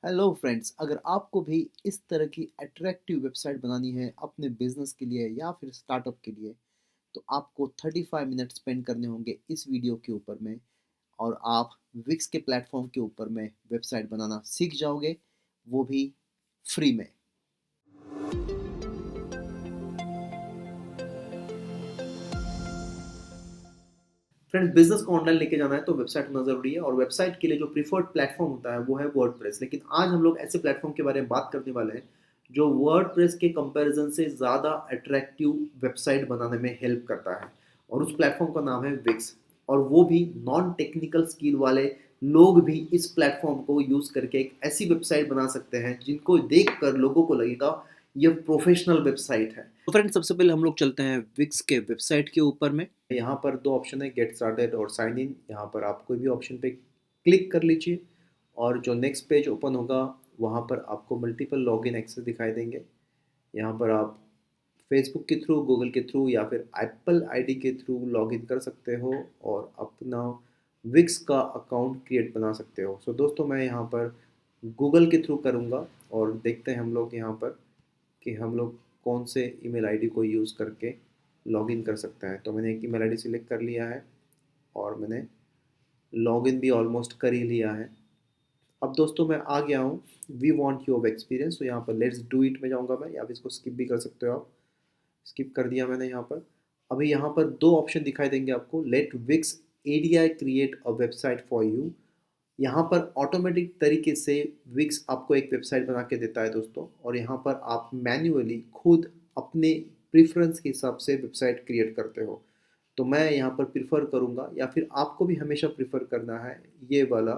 Hello friends, अगर आपको भी इस तरह की अट्रैक्टिव वेबसाइट बनानी है अपने बिजनेस के लिए या फिर स्टार्टअप के लिए, तो आपको 35 मिनट स्पेंड करने होंगे इस वीडियो के ऊपर में। और आप विक्स के प्लेटफॉर्म के ऊपर में वेबसाइट बनाना सीख जाओगे, वो भी फ्री में। फ्रेंड्स, बिजनेस को ऑनलाइन लेके जाना है तो वेबसाइट होना जरूरी है, और वेबसाइट के लिए जो प्रीफर्ड प्लेटफॉर्म होता है वो है वर्डप्रेस। लेकिन आज हम लोग ऐसे प्लेटफॉर्म के बारे में बात करने वाले हैं जो वर्डप्रेस के कंपैरिजन से ज़्यादा अट्रैक्टिव वेबसाइट बनाने में हेल्प करता है, और उस प्लेटफॉर्म का नाम है विक्स। और वो भी नॉन टेक्निकल स्किल वाले लोग भी इस प्लेटफॉर्म को यूज़ करके एक ऐसी वेबसाइट बना सकते हैं जिनको देख कर लोगों को लगेगा ये प्रोफेशनल वेबसाइट है। तो फ्रेंड्स, सबसे पहले हम लोग चलते हैं विक्स के वेबसाइट के ऊपर में। यहाँ पर दो ऑप्शन है, गेट स्टार्टेड और साइन इन। यहाँ पर आप कोई भी ऑप्शन पे क्लिक कर लीजिए, और जो नेक्स्ट पेज ओपन होगा वहाँ पर आपको मल्टीपल लॉगिन एक्सेस दिखाई देंगे। यहाँ पर आप फेसबुक के थ्रू, गूगल के थ्रू या फिर एप्पल आईडी के थ्रू लॉगिन कर सकते हो और अपना विक्स का अकाउंट क्रिएट बना सकते हो। सो दोस्तों, मैं यहाँ पर गूगल के थ्रू करूँगा, और देखते हैं हम लोग यहाँ पर कि हम लोग कौन से ईमेल आईडी को यूज़ करके लॉगिन कर सकते हैं। तो मैंने एक ईमेल आईडी सिलेक्ट कर लिया है और मैंने लॉगिन भी ऑलमोस्ट कर ही लिया है। अब दोस्तों मैं आ गया हूँ वी वांट योर एक्सपीरियंस, तो यहाँ पर लेट्स डू इट में जाऊँगा मैं, या फिर इसको स्किप भी कर सकते हो आप। स्किप कर दिया मैंने यहाँ पर। अभी यहाँ पर दो ऑप्शन दिखाई देंगे आपको, let Wix ADI create a website for you. यहाँ पर ऑटोमेटिक तरीके से विक्स आपको एक वेबसाइट बना के देता है दोस्तों, और यहाँ पर आप मैन्युअली खुद अपने प्रेफरेंस के हिसाब से वेबसाइट क्रिएट करते हो। तो मैं यहाँ पर प्रीफर करूँगा, या फिर आपको भी हमेशा प्रीफर करना है ये वाला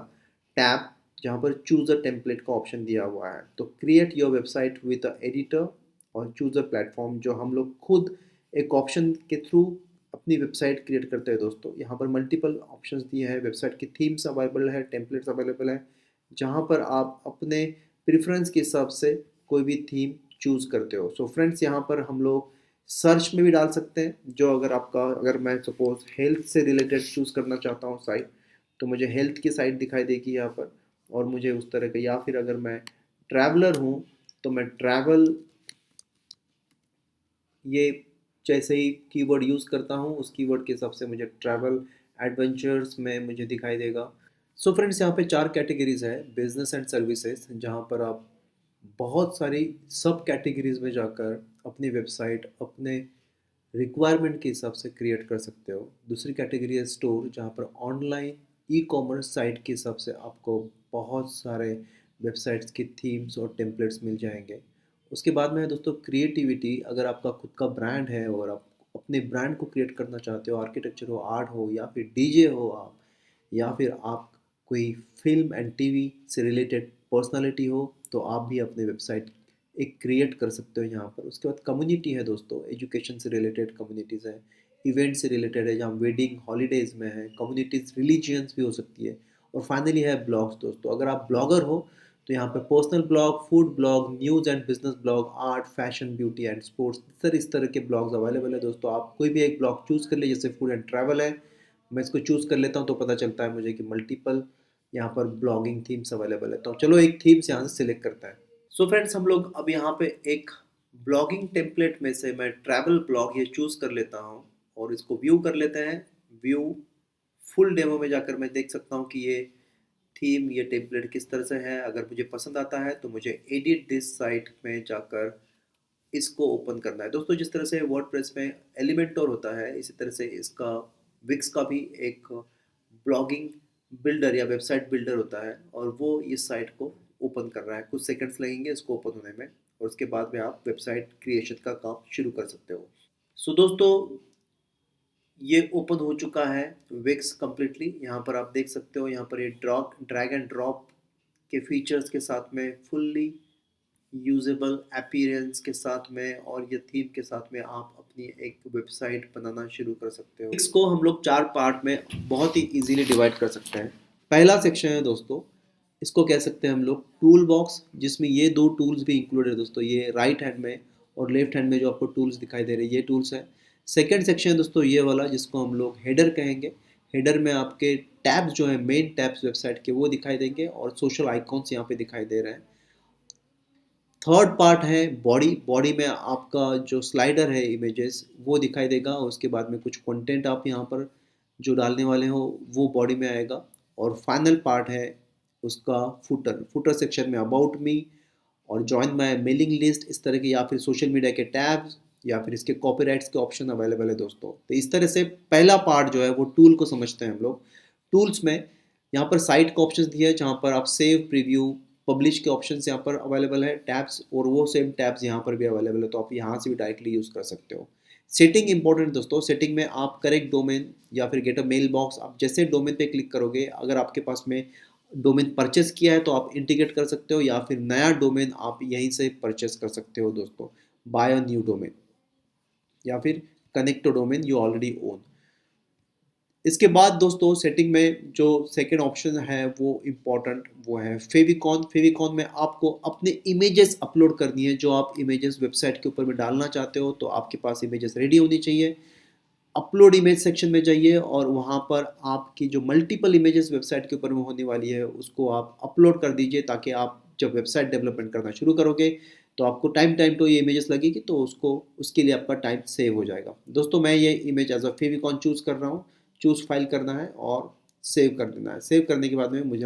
टैब जहाँ पर चूज़ अ टेम्पलेट का ऑप्शन दिया हुआ है। तो create your website with a editor और चूज़ अ प्लेटफॉर्म, जो हम लोग खुद एक ऑप्शन के थ्रू अपनी वेबसाइट क्रिएट करते हैं दोस्तों। यहाँ पर मल्टीपल ऑप्शंस दिए हैं, वेबसाइट की थीम्स अवेलेबल है, टेम्पलेट्स अवेलेबल है, जहाँ पर आप अपने प्रेफरेंस के हिसाब से कोई भी थीम चूज़ करते हो। सो फ्रेंड्स, यहाँ पर हम लोग सर्च में भी डाल सकते हैं, जो अगर मैं सपोज हेल्थ से रिलेटेड चूज़ करना चाहता हूँ साइट, तो मुझे हेल्थ की साइट दिखाई देगी यहाँ पर, और मुझे उस तरह का, या फिर अगर मैं ट्रैवलर हूँ तो मैं ट्रैवल, ये जैसे ही कीवर्ड यूज़ करता हूँ उस कीवर्ड के हिसाब से मुझे ट्रैवल एडवेंचर्स में मुझे दिखाई देगा। सो फ्रेंड्स, यहाँ पे चार कैटेगरीज है, बिजनेस एंड सर्विसेज, जहाँ पर आप बहुत सारी सब कैटेगरीज में जाकर अपनी वेबसाइट अपने रिक्वायरमेंट के हिसाब से क्रिएट कर सकते हो। दूसरी कैटेगरी है स्टोर, जहाँ पर ऑनलाइन ई कॉमर्स साइट के हिसाब से आपको बहुत सारे वेबसाइट्स की थीम्स और टेम्पलेट्स मिल जाएंगे। उसके बाद में है दोस्तों क्रिएटिविटी, अगर आपका खुद का ब्रांड है और आप अपने ब्रांड को क्रिएट करना चाहते हो, आर्किटेक्चर हो, आर्ट हो, या फिर डीजे हो आप, या फिर आप कोई फिल्म एंड टीवी से रिलेटेड पर्सनालिटी हो, तो आप भी अपने वेबसाइट एक क्रिएट कर सकते हो यहाँ पर। उसके बाद कम्युनिटी है दोस्तों, एजुकेशन से रिलेटेड कम्युनिटीज़ है, इवेंट से रिलेटेड है, जहाँ वेडिंग हॉलीडेज़ में है कम्युनिटीज़, रिलीजियंस भी हो सकती है। और फाइनली है ब्लॉग्स दोस्तों, अगर आप ब्लॉगर हो तो यहाँ पर personal blog, food blog, news and business blog, art, fashion, beauty and sports, sir इस तरह के ब्लॉग्स अवेलेबल है दोस्तों। आप कोई भी एक ब्लॉग चूज़ कर ले, जैसे फूड एंड ट्रैवल है, मैं इसको चूज़ कर लेता हूँ तो पता चलता है मुझे कि मल्टीपल यहाँ पर ब्लॉगिंग थीम्स अवेलेबल है। तो चलो एक थीम्स यहाँ से सिलेक्ट करता है। सो फ्रेंड्स, हम लोग अब यहाँ पे एक ब्लॉगिंग टेम्पलेट में से मैं ट्रैवल ब्लॉग ये चूज़ कर लेता हूँ, और इसको व्यू कर लेते हैं। व्यू फुल डेमो में जाकर मैं देख सकता हूँ कि ये थीम, ये टेम्पलेट किस तरह से है। अगर मुझे पसंद आता है तो मुझे एडिट दिस साइट में जाकर इसको ओपन करना है दोस्तों। जिस तरह से वर्डप्रेस में एलिमेंटोर होता है, इसी तरह से इसका विक्स का भी एक ब्लॉगिंग बिल्डर या वेबसाइट बिल्डर होता है, और वो इस साइट को ओपन कर रहा है। कुछ सेकंड्स लगेंगे इसको ओपन होने में, और उसके बाद में आप वेबसाइट क्रिएशन का काम शुरू कर सकते हो। सो दोस्तों, ये ओपन हो चुका है विक्स कम्प्लीटली। यहाँ पर आप देख सकते हो, यहाँ पर ये ड्रैग एंड ड्रॉप के फीचर्स के साथ में, फुल्ली यूजेबल अपीयरेंस के साथ में, और ये थीम के साथ में आप अपनी एक वेबसाइट बनाना शुरू कर सकते हो। इसको हम लोग चार पार्ट में बहुत ही इजीली डिवाइड कर सकते हैं। पहला सेक्शन है दोस्तों, इसको कह सकते हैं हम लोग टूल बॉक्स, जिसमें ये दो टूल्स भी इंक्लूडेड है दोस्तों, ये राइट हैंड में और लेफ्ट हैंड में जो आपको टूल्स दिखाई दे रहे हैं ये टूल्स हैं। सेकेंड सेक्शन है दोस्तों ये वाला, जिसको हम लोग हेडर कहेंगे। हेडर में आपके टैब्स जो है मेन टैब्स वेबसाइट के वो दिखाई देंगे और सोशल आइकॉन्स यहाँ पे दिखाई दे रहे हैं। थर्ड पार्ट है बॉडी। बॉडी में आपका जो स्लाइडर है इमेजेस वो दिखाई देगा, और उसके बाद में कुछ कंटेंट आप यहाँ पर जो डालने वाले हो वो बॉडी में आएगा। और फाइनल पार्ट है उसका फुटर। फुटर सेक्शन में अबाउट मी और जॉइन माय मेलिंग लिस्ट इस तरह के, या फिर सोशल मीडिया के टैब्स, या फिर इसके कॉपीराइट्स के ऑप्शन अवेलेबल है दोस्तों। तो इस तरह से पहला पार्ट जो है वो टूल को समझते हैं हम लोग। टूल्स में यहाँ पर साइट का ऑप्शन दिया है जहाँ पर आप सेव, प्रीव्यू, पब्लिश के ऑप्शन यहाँ पर अवेलेबल है टैब्स, और वो सेम टैब्स यहाँ पर भी अवेलेबल है, तो आप यहाँ से भी डायरेक्टली यूज़ कर सकते हो। सेटिंग इंपॉर्टेंट दोस्तों। सेटिंग में आप करेक्ट डोमेन या फिर गेट अ मेल बॉक्स, आप जैसे डोमेन पे क्लिक करोगे, अगर आपके पास में डोमेन परचेस किया है तो आप इंटीग्रेट कर सकते हो, या फिर नया डोमेन आप यहीं से परचेस कर सकते हो दोस्तों, बाय अ न्यू डोमेन, या फिर connect to domain you already own. इसके बाद दोस्तों सेटिंग में जो सेकंड ऑप्शन है वो इम्पॉर्टेंट, वो है फेविकॉन। फेविकॉन में आपको अपने इमेजेस अपलोड करनी है, जो आप इमेजेस वेबसाइट के ऊपर में डालना चाहते हो, तो आपके पास इमेजेस रेडी होनी चाहिए। अपलोड इमेज सेक्शन में जाइए और वहाँ पर आपकी जो मल्टीपल इमेजेस वेबसाइट के ऊपर में होने वाली है उसको आप अपलोड कर दीजिए, ताकि आप जब वेबसाइट डेवलपमेंट करना शुरू करोगे तो आपको टाइम टाइम तो ये इमेजेस लगेगी, तो उसको उसके लिए आपका टाइम सेव हो जाएगा। दोस्तों मैं ये image as a favicon choose कर रहा हूँ। चूज़ फाइल करना है और सेव कर देना है। सेव करने के बाद में मुझे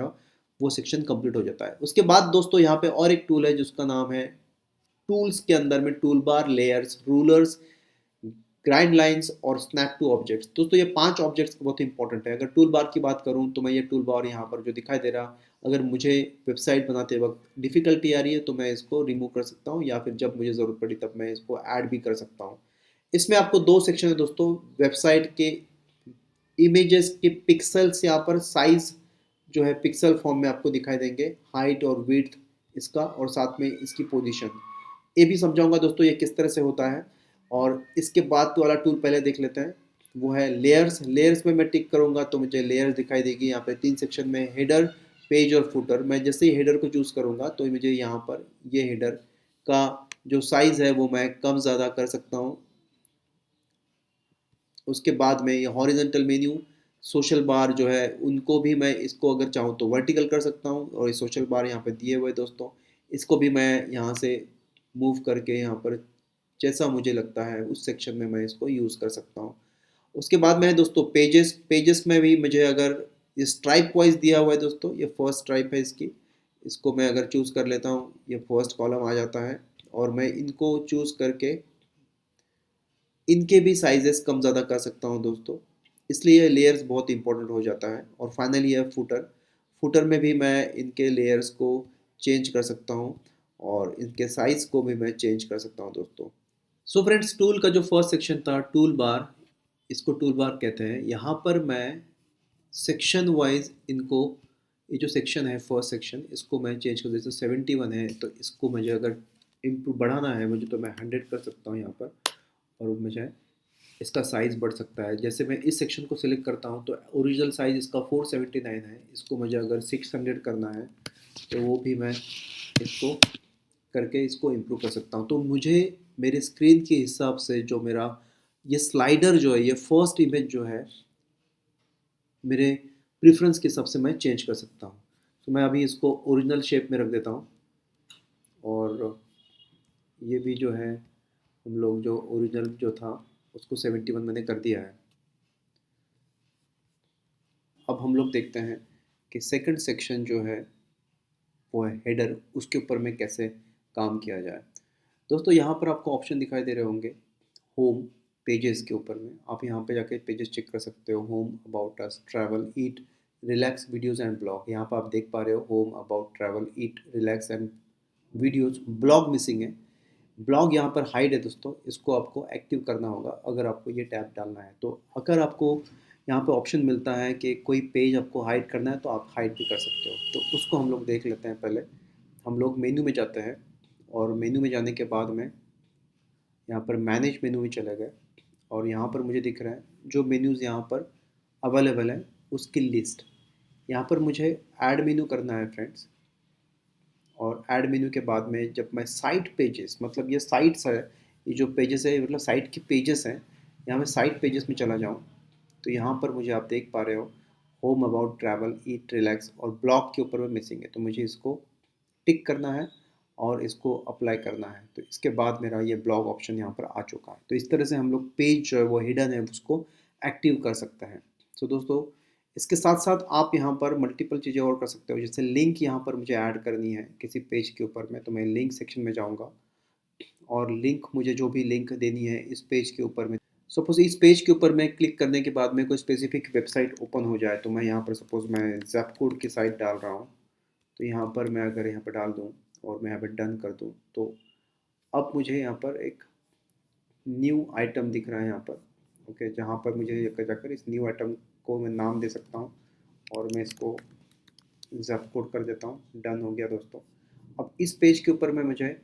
वो सेक्शन कंप्लीट हो जाता है। उसके बाद दोस्तों यहाँ पे और एक टूल है जिसका नाम है, टूल्स के अंदर में tool bar, layers, rulers, grind lines और स्नैप टू ऑब्जेक्ट्स। दोस्तों ये 5 ऑब्जेक्ट्स बहुत इंपॉर्टेंट है। अगर टूल बार की बात करूँ तो मैं ये टूल बार यहाँ पर जो दिखाई दे रहा, अगर मुझे वेबसाइट बनाते वक्त डिफ़िकल्टी आ रही है तो मैं इसको रिमूव कर सकता हूँ, या फिर जब मुझे ज़रूरत पड़ी तब मैं इसको ऐड भी कर सकता हूँ। इसमें आपको 2 सेक्शन है दोस्तों। वेबसाइट के इमेजेस के पिक्सल्स, यहाँ पर साइज़ जो है पिक्सल फॉर्म में आपको दिखाई देंगे, हाइट और विड्थ इसका, और साथ में इसकी पोजीशन। ये भी समझाऊंगा दोस्तों ये किस तरह से होता है। और इसके बाद वाला टूल पहले देख लेते हैं, वो है लेयर्स। लेयर्स में मैं टिक करूंगा तो मुझे लेयर्स दिखाई देगी। यहाँ पे 3 सेक्शन में, हेडर, पेज और फुटर। मैं जैसे ही हेडर को चूज़ करूंगा तो मुझे यहाँ पर ये हेडर का जो साइज़ है वो मैं कम ज़्यादा कर सकता हूँ। उसके बाद में ये हॉरिजॉन्टल मेन्यू, सोशल बार जो है उनको भी मैं इसको अगर चाहूँ तो वर्टिकल कर सकता हूँ, और ये सोशल बार यहाँ पे दिए हुए दोस्तों, इसको भी मैं यहाँ से मूव करके यहाँ पर जैसा मुझे लगता है उस सेक्शन में मैं इसको यूज़ कर सकता हूँ। उसके बाद में है दोस्तों पेजेस। पेजेस में भी मुझे अगर ये स्ट्राइप वाइज दिया हुआ है दोस्तों, ये फर्स्ट स्ट्राइप है इसकी, इसको मैं अगर चूज़ कर लेता हूँ ये फर्स्ट कॉलम आ जाता है, और मैं इनको चूज़ करके इनके भी साइजेस कम ज़्यादा कर सकता हूँ दोस्तों। इसलिए लेयर्स बहुत इंपॉर्टेंट हो जाता है। और फाइनली है फुटर। फुटर में भी मैं इनके लेयर्स को चेंज कर सकता हूँ, और इनके साइज़ को भी मैं चेंज कर सकता हूँ दोस्तों। सो फ्रेंड्स टूल का जो फर्स्ट सेक्शन था टूल बार, इसको टूल बार कहते हैं। यहाँ पर मैं सेक्शन वाइज इनको, ये जो सेक्शन है फर्स्ट सेक्शन, इसको मैं चेंज कर, जैसे 71 है तो इसको मुझे अगर इम्प्रूव बढ़ाना है मुझे, तो मैं 100 कर सकता हूँ यहाँ पर, और मुझे इसका साइज़ बढ़ सकता है। जैसे मैं इस सेक्शन को सिलेक्ट करता हूँ तो ओरिजिनल साइज़ इसका 479 है, इसको मुझे अगर 600 करना है तो वो भी मैं इसको करके इसको इम्प्रूव कर सकता हूँ। तो मुझे मेरे स्क्रीन के हिसाब से जो मेरा ये स्लाइडर जो है, ये फर्स्ट इमेज जो है, मेरे प्रेफरेंस के हिसाब से मैं चेंज कर सकता हूँ। तो मैं अभी इसको ओरिजिनल शेप में रख देता हूँ, और ये भी जो है हम लोग जो ओरिजिनल जो था उसको 71 मैंने कर दिया है। अब हम लोग देखते हैं कि सेकंड सेक्शन जो है वो है हेडर, उसके ऊपर में कैसे काम किया जाए। दोस्तों यहाँ पर आपको ऑप्शन दिखाई दे रहे होंगे, होम, पेजेस के ऊपर में आप यहाँ पे जाके पेजेस चेक कर सकते हो। Home, about us, travel, eat, relax, videos and blog. यहाँ पर आप देख पा रहे हो home, about, travel, eat, relax and videos. Blog missing है। ब्लॉग यहाँ पर हाइड है दोस्तों, इसको आपको एक्टिव करना होगा अगर आपको ये टैब डालना है। तो अगर आपको यहाँ पे ऑप्शन मिलता है कि कोई पेज आपको हाइड करना है तो आप हाइड भी कर सकते हो, तो उसको हम लोग देख लेते हैं। पहले हम लोग मेन्यू में जाते हैं, और मेन्यू में जाने के बाद में यहाँ पर मैनेज मेन्यू में चले गए, और यहाँ पर मुझे दिख रहा है जो मेन्यूज़ यहाँ पर अवेलेबल है उसकी लिस्ट। यहाँ पर मुझे ऐड मेन्यू करना है फ्रेंड्स, और ऐड मेन्यू के बाद में जब मैं साइट पेजेस, मतलब ये साइट्स है, ये जो पेजेस है मतलब साइट के पेजेस हैं, यहाँ मैं साइट पेजेस में चला जाऊँ तो यहाँ पर मुझे आप देख पा रहे हो home, about, travel, eat, relax और ब्लॉग के ऊपर में मिसिंग है, तो मुझे इसको टिक करना है और इसको अप्लाई करना है। तो इसके बाद मेरा ये ब्लॉग ऑप्शन यहाँ पर आ चुका है। तो इस तरह से हम लोग पेज जो है वो हिडन है उसको एक्टिव कर सकते हैं। तो दोस्तों इसके साथ साथ आप यहाँ पर मल्टीपल चीज़ें और कर सकते हो, जैसे लिंक यहाँ पर मुझे ऐड करनी है किसी पेज के ऊपर में, तो मैं लिंक सेक्शन में जाऊँगा और लिंक मुझे जो भी लिंक देनी है इस पेज के ऊपर में, सपोज़ इस पेज के ऊपर मैं क्लिक करने के बाद में कोई स्पेसिफिक वेबसाइट ओपन हो जाए, तो मैं यहाँ पर सपोज़ मैं ज़ेपकोड की साइट डाल रहा हूँ, तो यहाँ पर मैं अगर यहाँ पर डाल दूँ और मैं यहाँ पर डन कर दूँ, तो अब मुझे यहाँ पर एक न्यू आइटम दिख रहा है यहाँ पर। ओके, जहाँ पर मुझे जाकर इस न्यू आइटम को मैं नाम दे सकता हूँ और मैं इसको ज़ेपकोड कर देता हूँ। डन हो गया दोस्तों। अब इस पेज के ऊपर में मुझे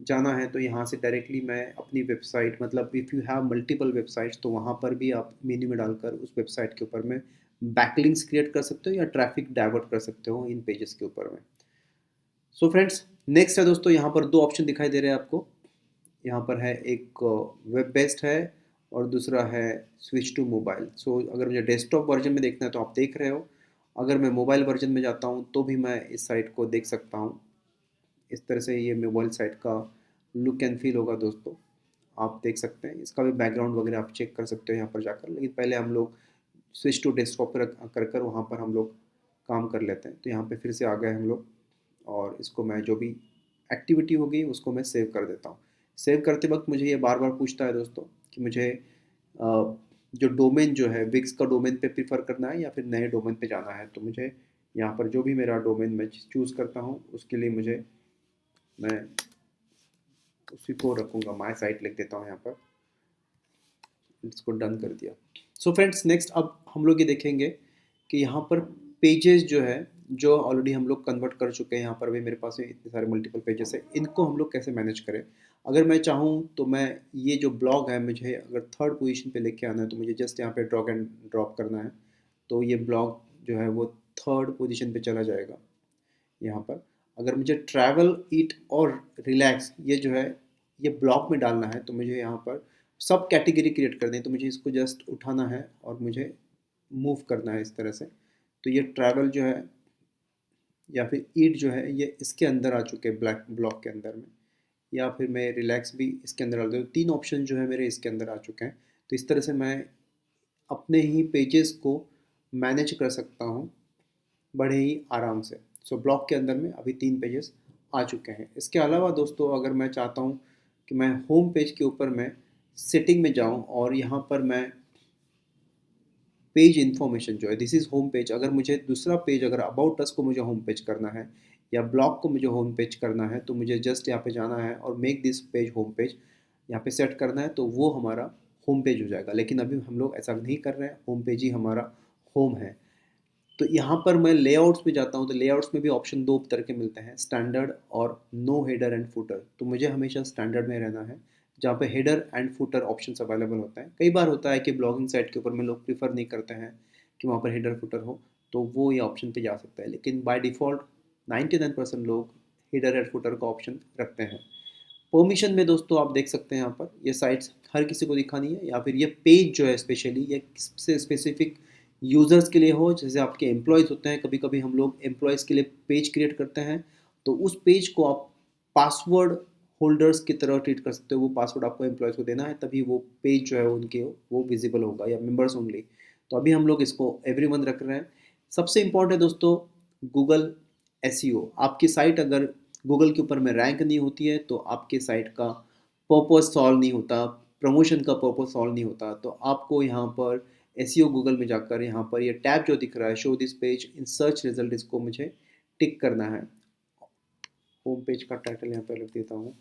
जाना है, तो यहाँ से डायरेक्टली मैं अपनी वेबसाइट, मतलब if you have multiple websites, तो वहाँ पर भी आप मेन्यू में डालकर उस वेबसाइट के ऊपर में बैकलिंक्स क्रिएट कर सकते हो या ट्रैफिक डाइवर्ट कर सकते हो इन पेजेस के ऊपर में। सो फ्रेंड्स, नेक्स्ट है दोस्तों, यहाँ पर दो ऑप्शन दिखाई दे रहे हैं आपको। यहाँ पर है एक वेब बेस्ड है और दूसरा है स्विच टू मोबाइल। सो अगर मुझे डेस्कटॉप वर्जन में देखना है तो आप देख रहे हो, अगर मैं मोबाइल वर्जन में जाता हूँ तो भी मैं इस साइट को देख सकता हूँ। इस तरह से ये मोबाइल साइट का लुक एंड फील होगा दोस्तों, आप देख सकते हैं। इसका भी बैकग्राउंड वगैरह आप चेक कर सकते हो यहाँ पर जाकर, लेकिन पहले हम लोग स्विच टू डेस्कटॉप पर कर कर वहाँ पर हम लोग काम कर लेते हैं। तो यहाँ पे फिर से आ गए हम लोग और इसको मैं जो भी एक्टिविटी होगी उसको मैं सेव कर देता हूँ। सेव करते वक्त मुझे ये बार बार पूछता है दोस्तों कि मुझे जो डोमेन जो है विक्स का डोमेन पे प्रीफर करना है या फिर नए डोमेन पे जाना है। तो मुझे यहाँ पर जो भी मेरा डोमेन मैं चूज़ करता हूँ उसके लिए मैं उसी को रखूँगा, माय साइट लिख देता हूँ यहाँ पर, इसको डन कर दिया। सो फ्रेंड्स, नेक्स्ट अब हम लोग ये देखेंगे कि यहाँ पर पेजेस जो है, जो ऑलरेडी हम लोग कन्वर्ट कर चुके हैं, यहाँ पर भी मेरे पास में इतने सारे मल्टीपल पेजेस है, इनको हम लोग कैसे मैनेज करें। अगर मैं चाहूँ तो मैं ये जो ब्लॉग है मुझे अगर थर्ड पोजीशन पे लेके आना है, तो मुझे जस्ट यहाँ पे ड्रैग एंड ड्रॉप करना है, तो ये ब्लॉग जो है वो थर्ड पोजीशन पे चला जाएगा। यहाँ पर अगर मुझे ट्रैवल, ईट और रिलैक्स ये जो है ये ब्लॉक में डालना है, तो मुझे यहाँ पर सब कैटेगरी क्रिएट कर दें, तो मुझे इसको जस्ट उठाना है और मुझे मूव करना है इस तरह से। तो ये ट्रैवल जो है या फिर ईट जो है ये इसके अंदर आ चुके हैं ब्लैक ब्लॉक के अंदर में, या फिर मैं रिलैक्स भी इसके अंदर डाल दूँ। तीन ऑप्शन जो है मेरे इसके अंदर आ चुके हैं। तो इस तरह से मैं अपने ही पेजेस को मैनेज कर सकता हूँ बड़े ही आराम से। सो ब्लॉग के अंदर में अभी 3 पेजेस आ चुके हैं। इसके अलावा दोस्तों अगर मैं चाहता हूँ कि मैं होम पेज के ऊपर मैं सेटिंग में जाऊँ और यहाँ पर मैं पेज इन्फॉर्मेशन जो है दिस इज़ होम पेज, अगर मुझे दूसरा पेज अगर अबाउट अस को मुझे होम पेज करना है या ब्लॉग को मुझे होम पेज करना है, तो मुझे जस्ट यहाँ पे जाना है और make this page home page यहाँ पे सेट करना है, तो वो हमारा होम पेज हो जाएगा। लेकिन अभी हम लोग ऐसा नहीं कर रहे हैं, होम पेज ही हमारा होम है। तो यहाँ पर मैं लेआउट्स में जाता हूँ, तो लेआउट्स में भी ऑप्शन दो तरह के मिलते हैं, स्टैंडर्ड और नो हेडर एंड फुटर। तो मुझे हमेशा स्टैंडर्ड में रहना है, जहाँ पे header and footer options available होता है। कई बार होता है कि ब्लॉगिंग साइट के ऊपर में लोग प्रीफर नहीं करते हैं कि वहाँ पर हेडर फुटर हो, तो वो ये ऑप्शन पे जा सकता है, लेकिन बाय डिफ़ॉल्ट 99% लोग हेडर एंड फुटर का ऑप्शन रखते हैं। परमिशन में दोस्तों आप देख सकते हैं यहाँ पर ये साइट्स हर किसी को दिखानी है, या फिर ये पेज जो है स्पेशली ये किससे स्पेसिफिक यूज़र्स के लिए हो। जैसे आपके एम्प्लॉयज़ होते हैं, कभी कभी हम लोग एम्प्लॉयज़ के लिए पेज क्रिएट करते हैं, तो उस पेज को आप पासवर्ड होल्डर्स की तरह ट्रीट कर सकते हो। वो पासवर्ड आपको एम्प्लॉयज़ को देना है, तभी वो पेज जो है उनके वो विजिबल होगा, या मेंबर्स ओनली। तो अभी हम लोग इसको एवरीवन रख रहे हैं। सबसे इम्पोर्टेंट है दोस्तों गूगल एसईओ। आपकी साइट अगर गूगल के ऊपर में रैंक नहीं होती है तो आपके साइट का पर्पस सॉल्व नहीं होता, प्रमोशन का पर्पस सॉल्व नहीं होता। तो आपको यहाँ पर एसईओ गूगल में जाकर यहाँ पर ये टैब जो दिख रहा है show this page in search result, इसको मुझे टिक करना है। होम पेज का टाइटल यहाँ पर लिख देता हूँ,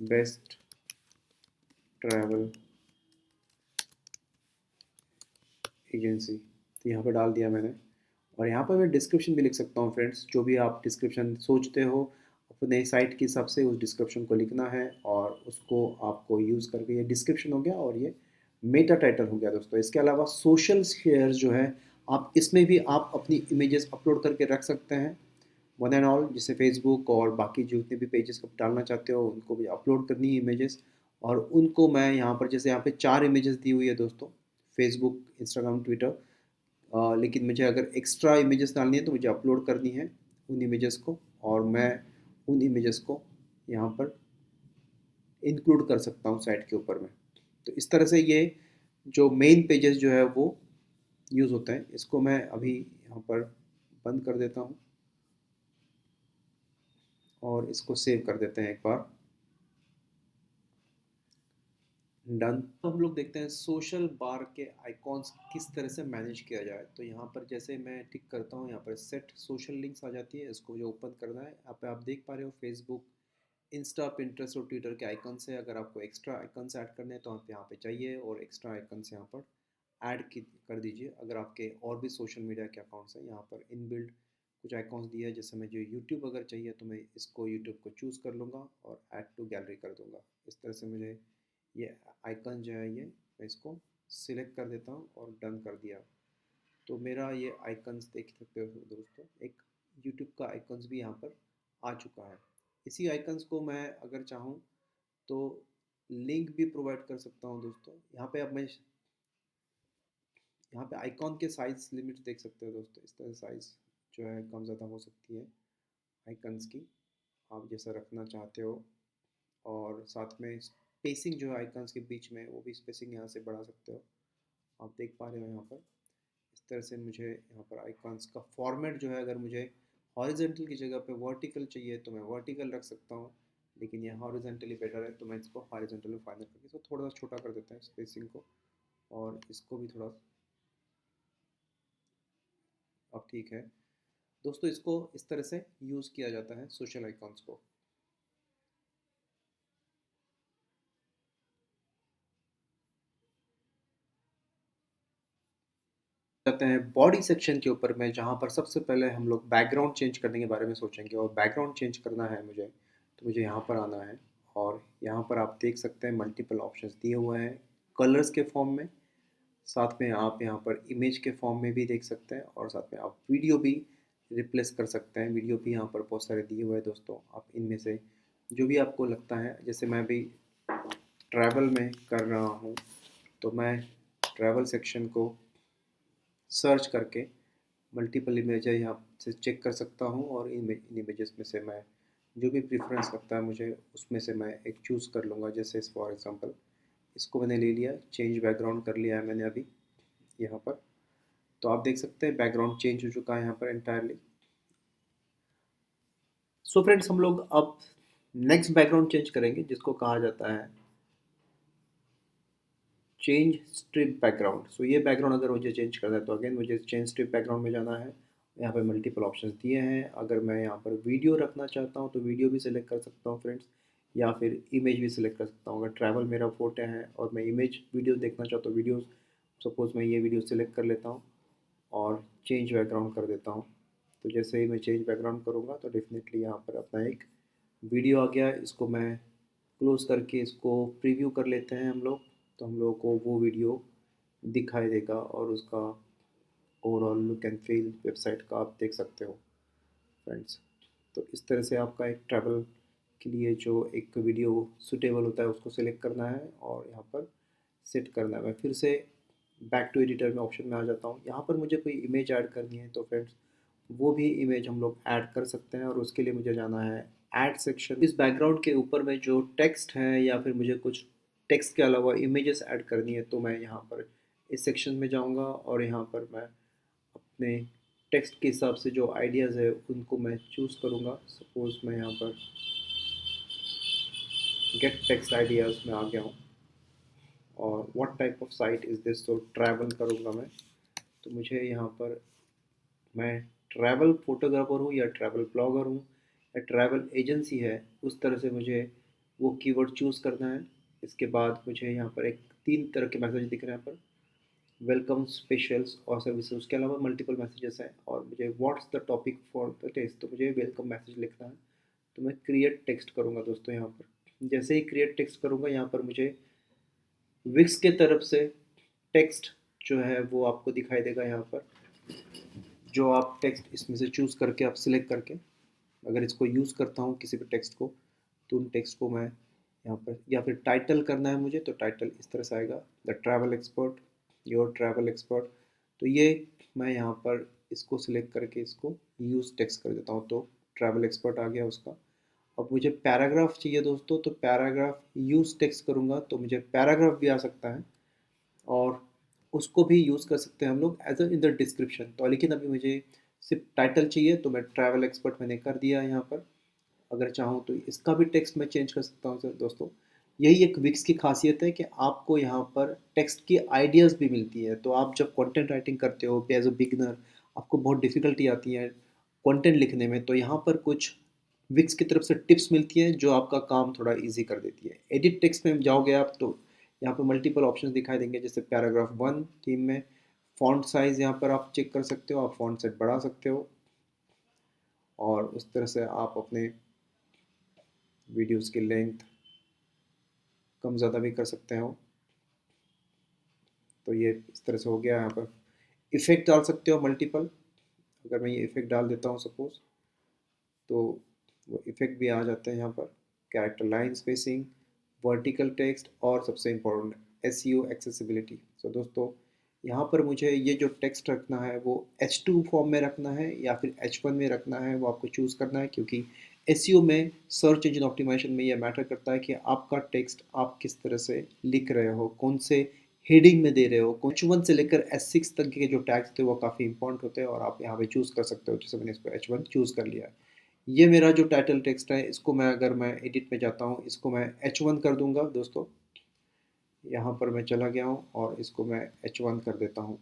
बेस्ट ट्रैवल एजेंसी। तो यहाँ पर डाल दिया मैंने, और यहाँ पर मैं डिस्क्रिप्शन भी लिख सकता हूँ फ्रेंड्स। जो भी आप डिस्क्रिप्शन सोचते हो अपने साइट के हिसाब से उस डिस्क्रिप्शन को लिखना है, और उसको आपको यूज़ करके ये डिस्क्रिप्शन हो गया और ये मेटा टाइटल हो गया दोस्तों। इसके अलावा सोशल शेयर जो है आप इसमें भी आप अपनी इमेजेस अपलोड करके रख सकते हैं, वन एंड ऑल, जैसे फेसबुक और बाकी जितने भी पेजेस आप डालना चाहते हो उनको भी अपलोड करनी है इमेजेस। और उनको मैं यहाँ पर जैसे यहाँ पे 4 इमेजेस दी हुई है दोस्तों, फेसबुक, इंस्टाग्राम, ट्विटर। लेकिन मुझे अगर एक्स्ट्रा इमेजेस डालनी है तो मुझे अपलोड करनी है उन इमेजेस को, और मैं उन इमेजेस को यहाँ पर इंक्लूड कर सकता हूँ साइट के ऊपर में। तो इस तरह से ये जो मेन पेजेस जो है वो यूज़ होते हैं। इसको मैं अभी यहाँ पर बंद कर देता हूँ और इसको सेव कर देते हैं एक बार। डन। तो हम लोग देखते हैं सोशल बार के आइकॉन्स किस तरह से मैनेज किया जाए। तो यहाँ पर जैसे मैं टिक करता हूँ, यहाँ पर सेट सोशल लिंक्स आ जाती है, इसको जो ओपन करना है। यहाँ पे आप देख पा रहे हो फेसबुक, इंस्टा, पिंटरेस्ट और ट्विटर के आइकन्स है। अगर आपको एक्स्ट्रा आइकन्स ऐड करने हैं तो आप यहाँ पे चाहिए और एक्स्ट्रा आइकन्स यहाँ पर ऐड कर दीजिए। अगर आपके और भी सोशल मीडिया के अकाउंट्स हैं, यहाँ पर इनबिल्ट कुछ आइकॉन्स दिए हैं। जैसे मुझे यूट्यूब अगर चाहिए तो मैं इसको यूट्यूब को चूज़ कर लूँगा और ऐड टू गैलरी कर दूँगा। इस तरह से मुझे ये आइकन जो है ये मैं इसको सिलेक्ट कर देता हूँ और डन कर दिया। तो मेरा ये आइकन्स देख सकते हो दोस्तों, एक यूट्यूब का आइकन्स भी यहाँ पर आ चुका है। इसी आइकन्स को मैं अगर चाहूँ तो लिंक भी प्रोवाइड कर सकता हूँ दोस्तों। यहाँ पे अब मैं यहाँ पे आइकॉन के साइज लिमिट देख सकते हो दोस्तों। इस तरह साइज जो है कम ज़्यादा हो सकती है आइकन्स की, आप जैसा रखना चाहते हो। और साथ में स्पेसिंग जो है आइकन्स के बीच में, वो भी स्पेसिंग यहाँ से बढ़ा सकते हो। आप देख पा रहे हो यहाँ पर इस तरह से मुझे यहाँ पर आइकन्स का फॉर्मेट जो है, अगर मुझे हॉरिजेंटल की जगह पे वर्टिकल चाहिए तो मैं वर्टिकल रख सकता हूँ, लेकिन ये हॉरिजेंटली बेटर है तो मैं इसको हॉरिजेंटल में फाइनल करके इसको थोड़ा सा छोटा कर देता है स्पेसिंग को, और इसको भी थोड़ा। अब ठीक है दोस्तों, इसको इस तरह से यूज़ किया जाता है सोशल आइकॉन्स को। जाते हैं बॉडी सेक्शन के ऊपर में, जहाँ पर सबसे पहले हम लोग बैकग्राउंड चेंज करने के बारे में सोचेंगे। और बैकग्राउंड चेंज करना है मुझे तो मुझे यहाँ पर आना है, और यहाँ पर आप देख सकते हैं मल्टीपल ऑप्शंस दिए हुए हैं कलर्स के फॉर्म में। साथ में आप यहाँ पर इमेज के फॉर्म में भी देख सकते हैं, और साथ में आप वीडियो भी रिप्लेस कर सकते हैं। वीडियो भी यहाँ पर बहुत सारे दिए हुए हैं दोस्तों। आप इनमें से जो भी आपको लगता है, जैसे मैं भी ट्रैवल में कर रहा हूँ तो मैं ट्रैवल सेक्शन को सर्च करके मल्टीपल इमेज यहाँ से चेक कर सकता हूँ, और इन इमेजेस में से मैं जो भी प्रेफरेंस लगता है मुझे, उसमें से मैं एक चूज़ कर लूँगा। जैसे फॉर एग्जांपल इसको मैंने ले लिया, चेंज बैकग्राउंड कर लिया है मैंने अभी यहाँ पर। तो आप देख सकते हैं बैकग्राउंड चेंज हो चुका है यहाँ पर एंटायरली। सो फ्रेंड्स, हम लोग अब नेक्स्ट बैकग्राउंड चेंज करेंगे, जिसको कहा जाता है चेंज स्ट्रिप बैकग्राउंड। सो ये बैकग्राउंड अगर मुझे चेंज करना है तो अगेन मुझे चेंज स्ट्रिप बैकग्राउंड में जाना है। यहाँ पे मल्टीपल ऑप्शंस दिए हैं। अगर मैं यहाँ पर वीडियो रखना चाहता हूँ तो वीडियो भी सिलेक्ट कर सकता हूँ फ्रेंड्स, या फिर इमेज भी सिलेक्ट कर सकता हूँ। अगर ट्रैवल मेरा फोटो है और मैं इमेज वीडियो देखना चाहता हूँ, वीडियो सपोज मैं ये वीडियो सिलेक्ट कर लेता हूँ और चेंज बैकग्राउंड कर देता हूँ। तो जैसे ही मैं चेंज बैकग्राउंड करूँगा तो डेफिनेटली यहाँ पर अपना एक वीडियो आ गया। इसको मैं क्लोज करके इसको प्रीव्यू कर लेते हैं हम लोग, तो हम लोगों को वो वीडियो दिखाई देगा और उसका overall look and feel website का आप देख सकते हो फ्रेंड्स। तो इस तरह से आपका एक ट्रैवल के लिए जो एक वीडियो सूटेबल होता है उसको सिलेक्ट करना है और यहाँ पर सेट करना है। मैं फिर से बैक टू एडिटर में ऑप्शन में आ जाता हूँ। यहाँ पर मुझे कोई इमेज ऐड करनी है तो फ्रेंड्स वो भी इमेज हम लोग ऐड कर सकते हैं, और उसके लिए मुझे जाना है ऐड सेक्शन। इस बैकग्राउंड के ऊपर में जो टेक्स्ट है या फिर मुझे कुछ टेक्स्ट के अलावा इमेजेस ऐड करनी है तो मैं यहाँ पर इस सेक्शन में जाऊँगा, और यहाँ पर मैं अपने टेक्स्ट के हिसाब से जो आइडियाज़ है उनको मैं चूज़ करूँगा। सपोज़ मैं यहाँ पर गेट टेक्स्ट आइडियाज़ में आ गया हूँ, और what type of site is this, तो ट्रैवल करूँगा मैं। तो मुझे यहाँ पर, मैं ट्रैवल फोटोग्राफर हूँ या ट्रैवल ब्लॉगर हूँ या ट्रैवल एजेंसी है, उस तरह से मुझे वो कीवर्ड चूज़ करना है। इसके बाद मुझे यहाँ पर एक 3 तरह के मैसेज दिख रहे हैं यहाँ पर, वेलकम, स्पेशल्स और सर्विसेज। उसके अलावा मल्टीपल मैसेजेस हैं, और मुझे what's the topic for the test, तो मुझे वेलकम मैसेज लिखना है। तो मैं क्रिएट टेक्स्ट करूँगा दोस्तों। यहाँ पर जैसे ही क्रिएट टेक्स्ट करूँगा, यहाँ पर मुझे विक्स के तरफ से टेक्स्ट जो है वो आपको दिखाई देगा। यहाँ पर जो आप टेक्स्ट इसमें से चूज़ करके आप सिलेक्ट करके, अगर इसको यूज़ करता हूँ किसी भी टेक्स्ट को, तो उन टेक्स्ट को मैं यहाँ पर, या फिर टाइटल करना है मुझे तो टाइटल इस तरह से आएगा, the travel expert. Your travel expert. तो ये मैं यहाँ पर इसको सिलेक्ट करके इसको यूज़ टेक्स्ट कर देता हूँ, तो ट्रैवल एक्सपर्ट आ गया उसका। अब मुझे पैराग्राफ चाहिए दोस्तों, तो पैराग्राफ यूज़ टेक्स्ट करूँगा तो मुझे पैराग्राफ भी आ सकता है, और उसको भी यूज़ कर सकते हैं हम लोग as a in the description. तो लेकिन अभी मुझे सिर्फ टाइटल चाहिए, तो मैं ट्रैवल एक्सपर्ट मैंने कर दिया यहाँ पर। अगर चाहूँ तो इसका भी टेक्स्ट मैं चेंज कर सकता हूँ सर दोस्तों। यही एक विक्स की खासियत है कि आपको यहाँ पर टेक्स्ट की आइडियाज़ भी मिलती है। तो आप जब कंटेंट राइटिंग करते हो एज अ बिगनर, आपको बहुत डिफ़िकल्टी आती है कंटेंट लिखने में, तो यहाँ पर कुछ विक्स की तरफ से टिप्स मिलती हैं जो आपका काम थोड़ा ईजी कर देती है। एडिट टेक्स्ट में जाओगे आप तो यहाँ पर मल्टीपल ऑप्शंस दिखाई देंगे, जैसे पैराग्राफ 1 थीम में फ़ॉन्ट साइज़ यहाँ पर आप चेक कर सकते हो, आप फ़ॉन्ट साइज़ बढ़ा सकते हो, और उस तरह से आप अपने वीडियोस की लेंथ कम ज़्यादा भी कर सकते हो। तो ये इस तरह से हो गया। यहाँ पर इफ़ेक्ट डाल सकते हो मल्टीपल। अगर मैं ये इफ़ेक्ट डाल देता हूँ सपोज़, तो वो इफ़ेक्ट भी आ जाते हैं यहाँ पर। Character line spacing, vertical text, और सबसे इम्पोर्टेंट एसईओ एक्सेसिबिलिटी। सो दोस्तों, यहाँ पर मुझे ये जो टेक्स्ट रखना है वो H2 फॉर्म में रखना है या फिर H1 में रखना है, वो आपको चूज़ करना है, क्योंकि एसईओ में, सर्च इंजन ऑप्टिमाइजेशन में, ये मैटर करता है कि आपका टेक्स्ट आप किस तरह से लिख रहे हो, कौन से हेडिंग में दे रहे हो। H1 से लेकर S6 तक के जो टैग्स थे वो काफ़ी इंपॉर्टेंट होते हैं, और आप यहाँ पे चूज़ कर सकते हो। जैसे मैंने इसको H1 चूज़ कर लिया है। ये मेरा जो टाइटल टेक्स्ट है, इसको मैं, अगर मैं एडिट में जाता हूँ, इसको मैं H1 कर दूंगा दोस्तों। यहाँ पर मैं चला गया हूँ और इसको मैं H1 कर देता हूँ,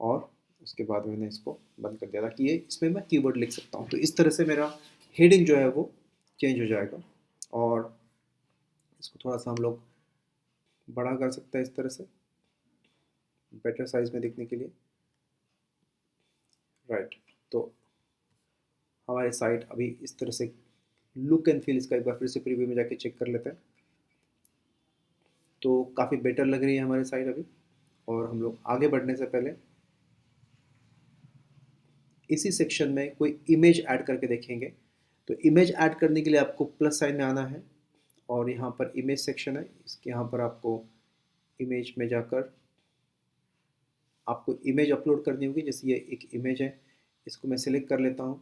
और उसके बाद मैंने इसको बंद कर दिया ताकि ये इसमें मैं कीवर्ड लिख सकता हूँ। तो इस तरह से मेरा हेडिंग जो है वो चेंज हो जाएगा, और इसको थोड़ा सा हम लोग बड़ा कर सकते हैं इस तरह से, बेटर साइज में दिखने के लिए। राइट। तो हमारी साइट अभी इस तरह से लुक एंड फील, इसका एक बार फिर से प्रीव्यू में जाके चेक कर लेते हैं। तो काफ़ी बेटर लग रही है हमारी साइट अभी। और हम लोग आगे बढ़ने से पहले इसी सेक्शन में कोई इमेज ऐड करके देखेंगे। तो इमेज ऐड करने के लिए आपको प्लस साइन में आना है, और यहाँ पर इमेज सेक्शन है, इसके यहाँ पर आपको इमेज में जाकर आपको इमेज अपलोड करनी होगी। जैसे ये एक इमेज है, इसको मैं सिलेक्ट कर लेता हूँ।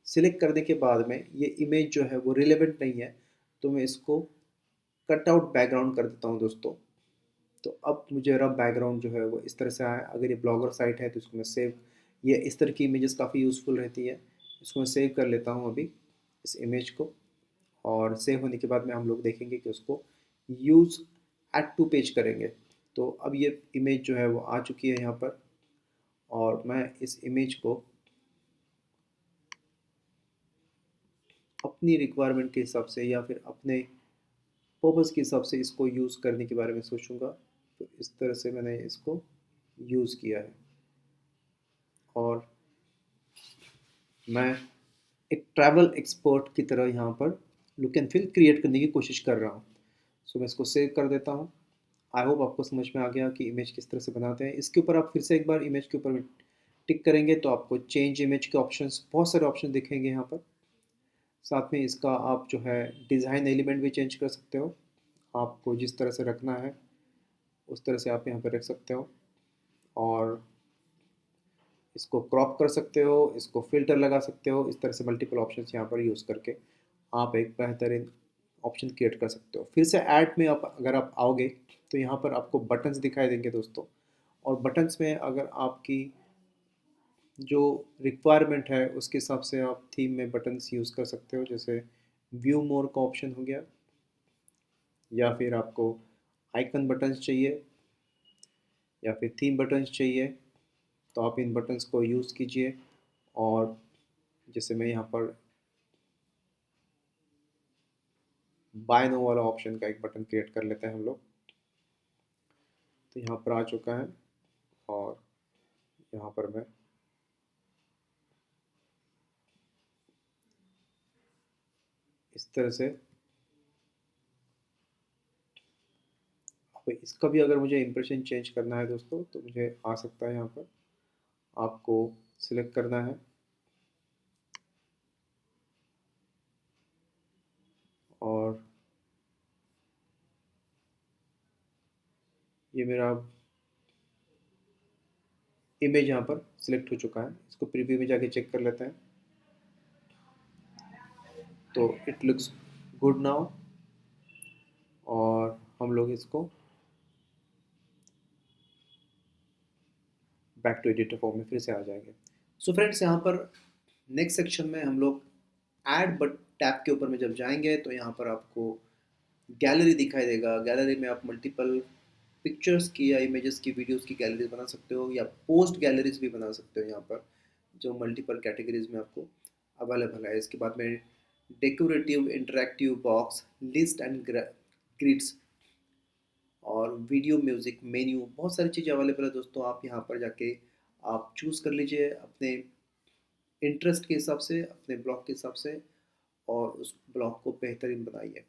सिलेक्ट करने के बाद में ये इमेज जो है वो रिलेवेंट नहीं है, तो मैं इसको कट आउट बैकग्राउंड कर देता हूँ दोस्तों। तो अब मुझे रफ बैकग्राउंड जो है वो इस तरह से आया। अगर ये ब्लॉगर साइट है तो इसको मैं सेव, ये इस तरह की इमेजेस काफ़ी यूज़फुल रहती है। इसको मैं सेव कर लेता हूँ अभी, इस इमेज को। और सेव होने के बाद में हम लोग देखेंगे कि उसको यूज़ ऐड टू पेज करेंगे। तो अब ये इमेज जो है वो आ चुकी है यहाँ पर, और मैं इस इमेज को अपनी रिक्वायरमेंट के हिसाब से या फिर अपने पर्पज़ के हिसाब से इसको यूज़ करने के बारे में सोचूंगा। तो इस तरह से मैंने इसको यूज़ किया है, और मैं एक ट्रैवल एक्सपर्ट की तरह यहाँ पर लुक एंड फील क्रिएट करने की कोशिश कर रहा हूँ। सो मैं इसको सेव कर देता हूँ। आई होप आपको समझ में आ गया कि इमेज किस तरह से बनाते हैं। इसके ऊपर आप फिर से एक बार इमेज के ऊपर टिक करेंगे तो आपको चेंज इमेज के ऑप्शंस, बहुत सारे ऑप्शन दिखेंगे यहाँ पर। साथ में इसका आप जो है डिज़ाइन एलिमेंट भी चेंज कर सकते हो। आपको जिस तरह से रखना है उस तरह से आप यहाँ पर रख सकते हो, और इसको क्रॉप कर सकते हो, इसको फ़िल्टर लगा सकते हो। इस तरह से मल्टीपल ऑप्शंस यहाँ पर यूज़ करके आप एक बेहतरीन ऑप्शन क्रिएट कर सकते हो। फिर से ऐड में आप अगर आप आओगे तो यहाँ पर आपको बटन्स दिखाई देंगे दोस्तों, और बटन्स में अगर आपकी जो रिक्वायरमेंट है उसके हिसाब से आप थीम में बटन्स यूज़ कर सकते हो। जैसे व्यू मोर का ऑप्शन हो गया, या फिर आपको आइकन बटन्स चाहिए, या फिर थीम बटन्स चाहिए, तो आप इन बटन्स को यूज़ कीजिए। और जैसे मैं यहाँ पर बाय नो वाला ऑप्शन का एक बटन क्रिएट कर लेते हैं हम लोग। तो यहाँ पर आ चुका है, और यहाँ पर मैं इस तरह से, अब इसका भी अगर मुझे इंप्रेशन चेंज करना है दोस्तों तो मुझे आ सकता है। यहाँ पर आपको सिलेक्ट करना है, और ये मेरा इमेज यहाँ पर सिलेक्ट हो चुका है। इसको प्रीव्यू में जाके चेक कर लेते हैं। तो इट लुक्स गुड नाउ, और हम लोग इसको बैक टू एडिटर फॉर्म में फिर से आ जाएंगे। सो फ्रेंड्स, यहाँ पर नेक्स्ट सेक्शन में हम लोग ऐड बट टैब के ऊपर में जब जाएंगे तो यहाँ पर आपको गैलरी दिखाई देगा। गैलरी में आप मल्टीपल पिक्चर्स की या इमेजेस की, वीडियोस की गैलरीज बना सकते हो, या पोस्ट गैलरीज भी बना सकते हो यहाँ पर, जो मल्टीपल कैटेगरीज में आपको अवेलेबल है। इसके बाद में decorative interactive box, list and grids, और वीडियो, म्यूज़िक, मेन्यू, बहुत सारी चीज़ें अवेलेबल है दोस्तों। आप यहाँ पर जाके आप चूज़ कर लीजिए अपने इंटरेस्ट के हिसाब से, अपने ब्लॉग के हिसाब से, और उस ब्लॉग को बेहतरीन बनाइए।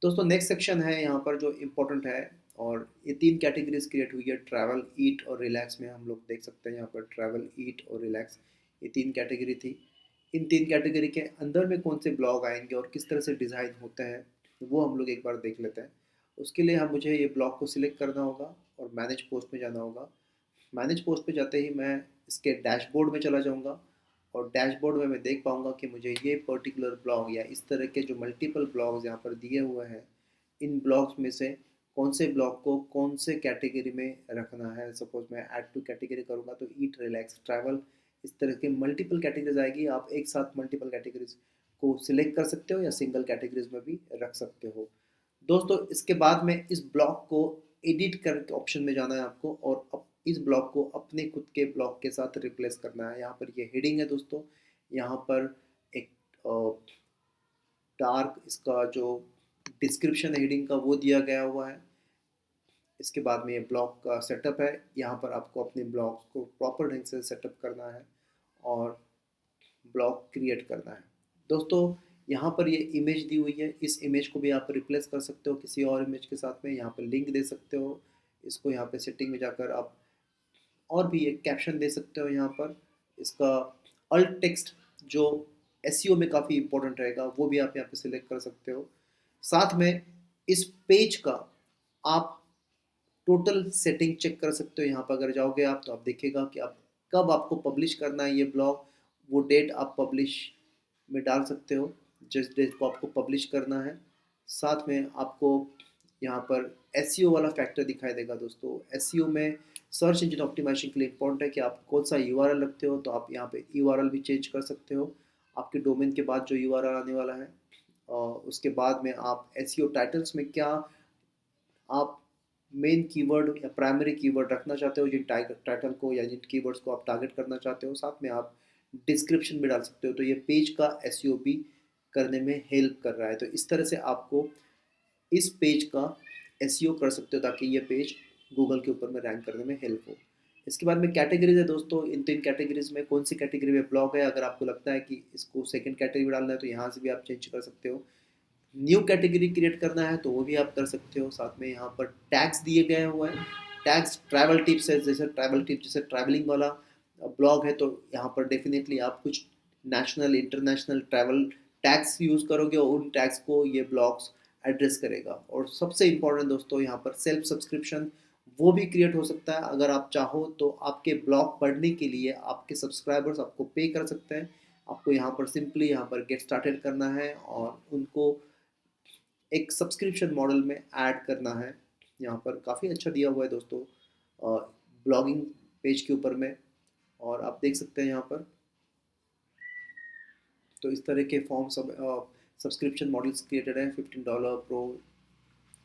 दोस्तों नेक्स्ट सेक्शन है यहाँ पर जो इम्पोर्टेंट है, और ये 3 कैटेगरीज क्रिएट हुई है, ट्रैवल, ईट और रिलैक्स में। हम लोग देख सकते हैं यहाँ पर ट्रैवल, ईट और रिलैक्स, ये 3 कैटेगरी थी। इन 3 कैटेगरी के अंदर में कौन से ब्लॉग आएंगे और किस तरह से डिज़ाइन होते हैं, वो हम लोग एक बार देख लेते हैं। उसके लिए हम मुझे ये ब्लॉग को सिलेक्ट करना होगा और मैनेज पोस्ट में जाना होगा। मैनेज पोस्ट पे जाते ही मैं इसके डैशबोर्ड में चला जाऊँगा, और डैशबोर्ड में मैं देख पाऊँगा कि मुझे ये पर्टिकुलर ब्लॉग या इस तरह के जो मल्टीपल ब्लॉग्स यहाँ पर दिए हुए हैं, इन ब्लॉग्स में से कौन से ब्लॉग को कौन से कैटेगरी में रखना है। सपोज मैं ऐड टू कैटेगरी करूँगा तो ईट, रिलैक्स, ट्रैवल, इस तरह के मल्टीपल कैटेगरीज आएगी। आप एक साथ मल्टीपल कैटेगरीज को सिलेक्ट कर सकते हो या सिंगल कैटेगरीज में भी रख सकते हो दोस्तों। इसके बाद में इस ब्लॉग को एडिट करके ऑप्शन में जाना है आपको, और इस ब्लॉग को अपने खुद के ब्लॉग के साथ रिप्लेस करना है। यहाँ पर ये हेडिंग है दोस्तों, यहाँ पर एक डार्क इसका जो डिस्क्रिप्शन हेडिंग का वो दिया गया हुआ है। इसके बाद में ये ब्लॉग का सेटअप है, यहाँ पर आपको अपने ब्लॉग को प्रॉपर ढंग से सेटअप करना है और ब्लॉग क्रिएट करना है दोस्तों। यहाँ पर ये इमेज दी हुई है, इस इमेज को भी आप रिप्लेस कर सकते हो किसी और इमेज के साथ में। यहाँ पर लिंक दे सकते हो इसको, यहाँ पे सेटिंग में जाकर आप और भी एक कैप्शन दे सकते हो। यहाँ पर इसका अल्ट टेक्स्ट जो एसईओ में काफ़ी इंपॉर्टेंट रहेगा, वो भी आप यहाँ पे सिलेक्ट कर सकते हो। साथ में इस पेज का आप टोटल सेटिंग चेक कर सकते हो। यहाँ पर अगर जाओगे आप तो आप देखेगा कि आप कब आपको पब्लिश करना है ये ब्लॉग, वो डेट आप पब्लिश में डाल सकते हो जिस डेट को आपको पब्लिश करना है। साथ में आपको यहाँ पर एसईओ वाला फैक्टर दिखाई देगा दोस्तों। एसईओ में सर्च इंजन ऑप्टिमाइजेशन के लिए इंपॉर्टेंट है कि आप कौन सा यूआरएल रखते हो, तो आप यहाँ पे यूआरएल भी चेंज कर सकते हो आपके डोमेन के बाद जो यूआरएल आने वाला है। और उसके बाद में आप एसईओ टाइटल्स में क्या आप मेन कीवर्ड या प्राइमरी कीवर्ड रखना चाहते हो, जिन टाइटल को या जिन कीवर्ड्स को आप टारगेट करना चाहते हो। साथ में आप डिस्क्रिप्शन भी डाल सकते हो, तो ये पेज का एसईओ भी करने में हेल्प कर रहा है। तो इस तरह से आपको इस पेज का एसईओ कर सकते हो ताकि ये पेज गूगल के ऊपर में रैंक करने में हेल्प हो। इसके बाद में कैटेगरीज है दोस्तों, इन 3 कैटेगरीज में कौन सी कैटेगरी में ब्लॉग है, अगर आपको लगता है कि इसको सेकंड कैटेगरी में डालना है तो यहाँ से भी आप चेंज कर सकते हो। न्यू कैटेगरी क्रिएट करना है तो वो भी आप कर सकते हो। साथ में यहाँ पर टैग्स दिए गए हुए हैं, टैग्स ट्रैवल टिप्स है, जैसे ट्रैवल टिप्स जैसे ट्रैवलिंग वाला ब्लॉग है तो यहाँ पर डेफिनेटली आप कुछ national international travel tags use करोगे और उन टैग्स को ये ब्लॉग्स एड्रेस करेगा। और सबसे इम्पोर्टेंट दोस्तों, यहाँ पर सेल्फ सब्सक्रिप्शन वो भी क्रिएट हो सकता है। अगर आप चाहो तो आपके ब्लॉग पढ़ने के लिए आपके सब्सक्राइबर्स आपको पे कर सकते हैं। आपको यहाँ पर सिंपली यहाँ पर गेट स्टार्टेड करना है और उनको एक सब्सक्रिप्शन मॉडल में ऐड करना है। यहाँ पर काफ़ी अच्छा दिया हुआ है दोस्तों ब्लॉगिंग पेज के ऊपर में, और आप देख सकते हैं यहाँ पर। तो इस तरह के फॉर्म सब सब्सक्रिप्शन मॉडल्स क्रिएटेड है। $15 प्रो,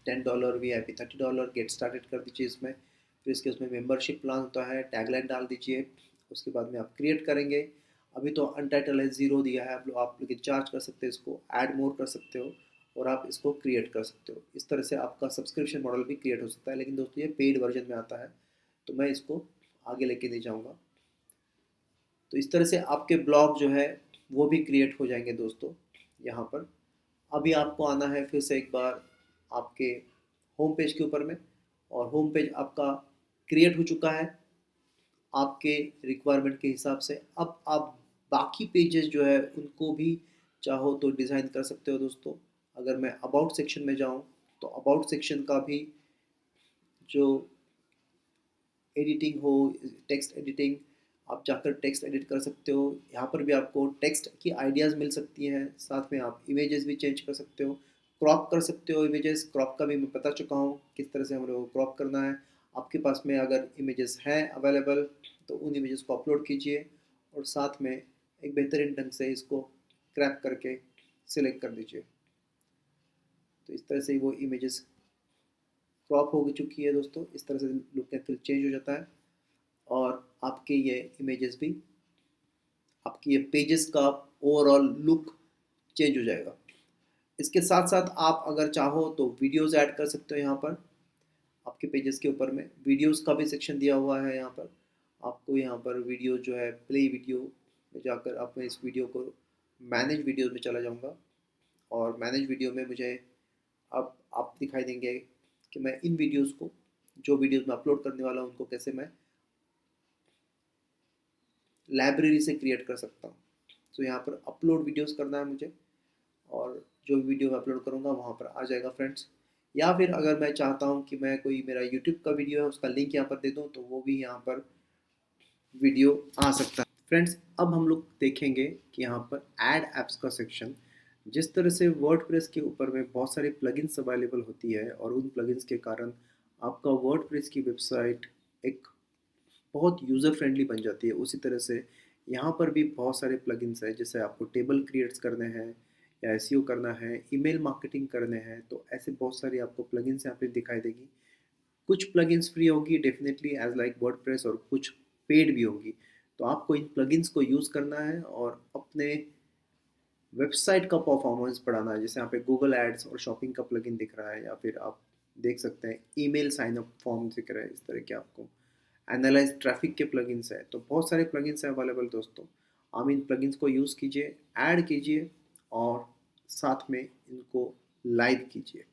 $10 VIP, $30 गेट स्टार्टेड कर दीजिए इसमें। फिर इसके उसमें मेंबरशिप प्लान होता है, टैगलाइन डाल दीजिए। उसके बाद में आप क्रिएट करेंगे। अभी तो अनटाइटल है, 0 दिया है, आप लोग चार्ज कर सकते हो, इसको ऐड मोर कर सकते हो और आप इसको क्रिएट कर सकते हो। इस तरह से आपका सब्सक्रिप्शन मॉडल भी क्रिएट हो सकता है, लेकिन दोस्तों ये पेड वर्जन में आता है तो मैं इसको आगे लेके नहीं जाऊँगा। तो इस तरह से आपके ब्लॉग जो है वो भी क्रिएट हो जाएंगे दोस्तों। यहाँ पर अभी आपको आना है फिर से एक बार आपके होम पेज के ऊपर में, और होम पेज आपका क्रिएट हो चुका है आपके रिक्वायरमेंट के हिसाब से। अब आप बाकी पेजेस जो है उनको भी चाहो तो डिज़ाइन कर सकते हो दोस्तों। अगर मैं अबाउट सेक्शन में जाऊँ तो अबाउट सेक्शन का भी जो एडिटिंग हो, टेक्स्ट एडिटिंग, आप जाकर टेक्स्ट एडिट कर सकते हो। यहाँ पर भी आपको टेक्स्ट की आइडियाज़ मिल सकती हैं, साथ में आप इमेजेस भी चेंज कर सकते हो, क्रॉप कर सकते हो इमेजेस। क्रॉप का भी मैं बता चुका हूँ किस तरह से हम लोग को क्रॉप करना है। आपके पास में अगर इमेजेस हैं अवेलेबल तो उन इमेजेस को अपलोड कीजिए और साथ में एक बेहतरीन ढंग से इसको क्रैप करके सिलेक्ट कर दीजिए। तो इस तरह से वो इमेजेस क्रॉप हो चुकी है दोस्तों। इस तरह से लुक एंड फील चेंज हो जाता है और आपके ये इमेजेस भी, आपकी ये पेजेस का ओवरऑल लुक चेंज हो जाएगा। इसके साथ साथ आप अगर चाहो तो वीडियोस ऐड कर सकते हो। यहाँ पर आपके पेजेस के ऊपर में वीडियोस का भी सेक्शन दिया हुआ है। यहाँ पर आपको यहाँ पर वीडियो जो है प्ले वीडियो में जाकर आप, मैं इस वीडियो को मैनेज वीडियोस में चला जाऊँगा और मैनेज वीडियो में मुझे अब आप दिखाई देंगे कि मैं इन वीडियोस को, जो वीडियोस मैं अपलोड करने वाला हूँ उनको कैसे मैं लाइब्रेरी से क्रिएट कर सकता हूँ। तो यहाँ पर अपलोड वीडियोस करना है मुझे और जो वीडियो मैं अपलोड करूँगा वहाँ पर आ जाएगा फ्रेंड्स। या फिर अगर मैं चाहता हूँ कि मैं कोई मेरा यूट्यूब का वीडियो है उसका लिंक यहाँ पर दे दूँ तो वो भी यहाँ पर वीडियो आ सकता है। फ्रेंड्स अब हम लोग देखेंगे कि यहाँ पर ऐड एप्स का सेक्शन, जिस तरह से वर्डप्रेस के ऊपर में बहुत सारे प्लगइन्स अवेलेबल होती है और उन प्लगइन्स के कारण आपका वर्डप्रेस की वेबसाइट एक बहुत यूज़र फ्रेंडली बन जाती है। उसी तरह से यहाँ पर भी बहुत सारे प्लगइन्स हैं, जैसे आपको टेबल क्रिएट्स करने हैं या एसईओ करना है, ईमेल मार्केटिंग करने हैं, तो ऐसे बहुत सारी आपको प्लगइन्स यहाँ पे दिखाई देगी। कुछ प्लगइन्स फ्री होगी डेफिनेटली एज लाइक वर्डप्रेस और कुछ पेड भी होगी। तो आपको इन प्लगइन्स को यूज़ करना है और अपने वेबसाइट का परफॉर्मेंस बढ़ाना है। जैसे यहाँ पे गूगल एड्स और शॉपिंग का प्लगइन दिख रहा है, या फिर आप देख सकते हैं ईमेल साइन अप फॉर्म दिख रहा है। इस तरह के आपको एनालाइज ट्रैफिक के प्लगइन्स है। तो बहुत सारे प्लगइन्स हैं अवेलेबल दोस्तों। आप इन प्लगइन्स को यूज़ कीजिए, ऐड कीजिए और साथ में इनको लाइव कीजिए।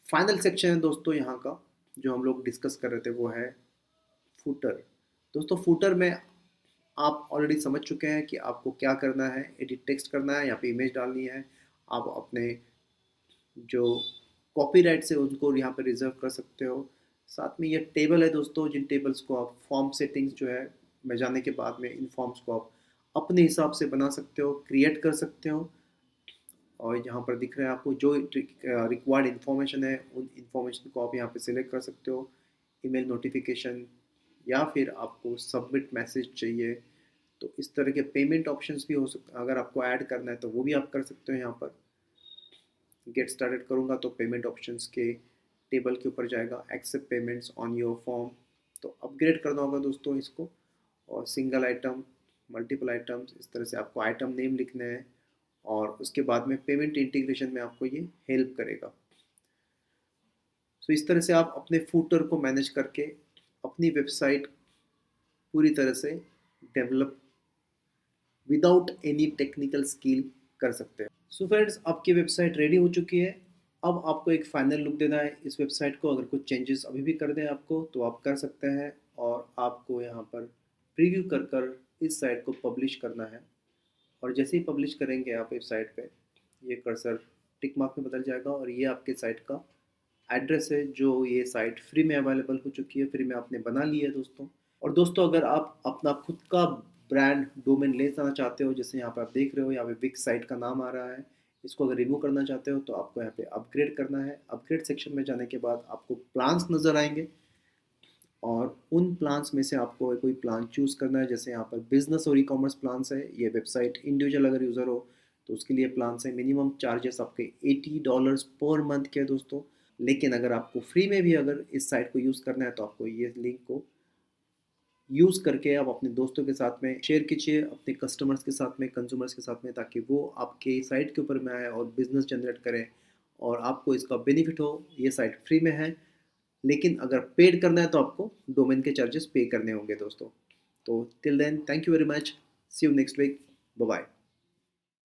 फाइनल सेक्शन है दोस्तों यहाँ का जो हम लोग डिस्कस कर रहे थे, वो है फूटर। दोस्तों फूटर में आप ऑलरेडी समझ चुके हैं कि आपको क्या करना है। एडिट टेक्स्ट करना है, यहाँ पे इमेज डालनी है। आप अपने जो कॉपीराइट से उनको यहाँ पे रिजर्व कर सकते हो। साथ में ये टेबल है दोस्तों, जिन टेबल्स को आप फॉर्म सेटिंग्स जो है में जाने के बाद में इन फॉर्म्स को आप अपने हिसाब से बना सकते हो, क्रिएट कर सकते हो। और यहाँ पर दिख रहा है आपको जो रिक्वायर्ड इन्फॉर्मेशन है उन इन्फॉर्मेशन को आप यहाँ पे सिलेक्ट कर सकते हो। ईमेल नोटिफिकेशन या फिर आपको सबमिट मैसेज चाहिए तो इस तरह के पेमेंट ऑप्शंस भी हो सकते, अगर आपको ऐड करना है तो वो भी आप कर सकते हो। यहाँ पर गेट स्टार्टेड करूँगा तो पेमेंट ऑप्शंस के टेबल के ऊपर जाएगा, accept payments on your form. तो अपग्रेड करना होगा दोस्तों इसको, और सिंगल आइटम, मल्टीपल आइटम्स, इस तरह से आपको आइटम नेम लिखने हैं और उसके बाद में पेमेंट इंटीग्रेशन में आपको ये हेल्प करेगा। इस तरह से आप अपने फूटर को मैनेज करके अपनी वेबसाइट पूरी तरह से develop without any technical skill कर सकते हैं। फ्रेंड्स आपकी वेबसाइट रेडी हो चुकी है। अब आपको एक फाइनल लुक देना है इस वेबसाइट को। अगर कुछ चेंजेस अभी भी कर दें आपको तो आप कर सकते हैं, और आपको यहाँ पर प्रीव्यू कर कर इस साइट को पब्लिश करना है। और जैसे ही पब्लिश करेंगे आप इस साइट पे, ये कर्सर टिक मार्क में बदल जाएगा और ये आपके साइट का एड्रेस है, जो ये साइट फ्री में अवेलेबल हो चुकी है, फ्री में आपने बना ली है दोस्तों। और दोस्तों अगर आप अपना खुद का ब्रांड डोमेन लेना चाहते हो, जैसे यहाँ पे आप देख रहे हो यहाँ पे विक्स साइट का नाम आ रहा है, इसको अगर रिमूव करना चाहते हो तो आपको यहाँ पे अपग्रेड करना है। अपग्रेड सेक्शन में जाने के बाद आपको प्लान्स नज़र आएंगे और उन प्लान्स में से आपको कोई प्लान चूज़ करना है। जैसे यहाँ पर बिजनेस और ई कॉमर्स प्लान्स है, ये वेबसाइट इंडिविजुअल अगर यूज़र हो तो उसके लिए प्लान्स है। मिनिमम चार्जेस आपके $80 पर मंथ के दोस्तों। लेकिन अगर आपको फ्री में भी अगर इस साइट को यूज़ करना है तो आपको ये लिंक को यूज़ करके आप अपने दोस्तों के साथ में शेयर कीजिए, अपने कस्टमर्स के साथ में, कंज्यूमर्स के साथ में, ताकि वो आपके साइट के ऊपर में आए और बिजनेस जनरेट करें और आपको इसका बेनिफिट हो। ये साइट फ्री में है, लेकिन अगर पेड करना है तो आपको डोमेन के चार्जेस पे करने होंगे दोस्तों। तो till then thank you very much, see you next week, bye bye.